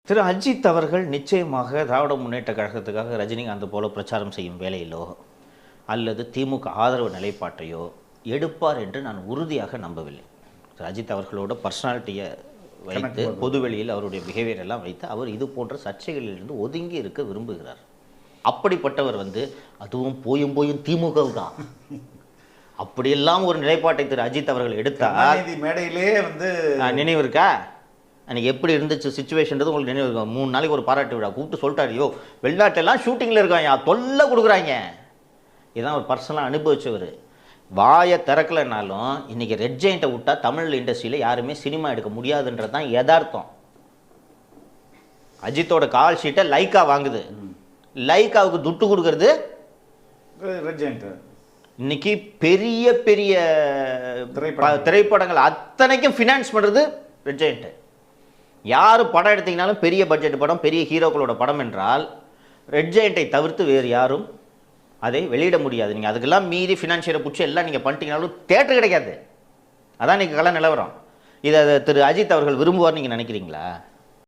திரு அஜித் அவர்கள் நிச்சயமாக திராவிட முன்னேற்ற கழகத்துக்காக ரஜினிகாந்த் போல பிரச்சாரம் செய்யும் வேலையிலோ அல்லது திமுக ஆதரவு நிலைப்பாட்டையோ எடுப்பார் என்று நான் உறுதியாக நம்பவில்லை. திரு அஜித் அவர்களோட பர்சனாலிட்டியை வைத்து பொதுவெளியில் அவருடைய பிஹேவியர் எல்லாம் வைத்து அவர் இது போன்ற சர்ச்சைகளிலிருந்து ஒதுங்கி இருக்க விரும்புகிறார். அப்படிப்பட்டவர் அதுவும் போயும் திமுகவுதான் அப்படியெல்லாம் ஒரு நிலைப்பாட்டை திரு அஜித் அவர்கள் எடுத்தால் மேடையிலே நினைவு இருக்கா? அன்றைக்கி எப்படி இருந்துச்சு சுச்சுவேஷன்றது உங்களுக்கு நினைவு இருக்கும். 3 நாளைக்கு ஒரு பாராட்டு விழா கூப்பிட்டு சொல்லிட்டாரு, யோ வெளிநாட்டெல்லாம் ஷூட்டிங்கில் இருக்காங்க, தொல்லை கொடுக்குறாங்க. இதுதான் ஒரு பர்சனலாக அனுபவிச்சவர். வாயை திறக்கலைனாலும் இன்றைக்கி ரெட் ஜெயிண்ட்டை விட்டால் தமிழ் இண்டஸ்ட்ரியில் யாருமே சினிமா எடுக்க முடியாதுன்றது தான் யதார்த்தம். அஜித்தோட கால் ஷீட்டை லைக்கா வாங்குது, லைக்காவுக்கு துட்டு கொடுக்கறது ரெட் ஜெயிண்ட். இன்னைக்கு பெரிய பெரிய திரைப்படங்கள் அத்தனைக்கும் ஃபினான்ஸ் பண்ணுறது ரெட் ஜெயிண்ட். யார் படம் எடுத்தீங்கனாலும் பெரிய பட்ஜெட் படம், பெரிய ஹீரோக்களோட படம் என்றால் ரெட் ஜெயிண்ட்டை தவிர்த்து வேறு யாரும் அதை வெளியிட முடியாது. நீங்கள் அதுக்கெல்லாம் மீறி ஃபினான்ஷியலை பிடிச்சி எல்லாம் நீங்கள் பண்ணிட்டீங்கனாலும் தேட்டர் கிடைக்காது. அதான் இன்றைக்கி கல நிலவரம். இதை திரு அஜித் அவர்கள் விரும்புவார்னு நீங்கள் நினைக்கிறீங்களா?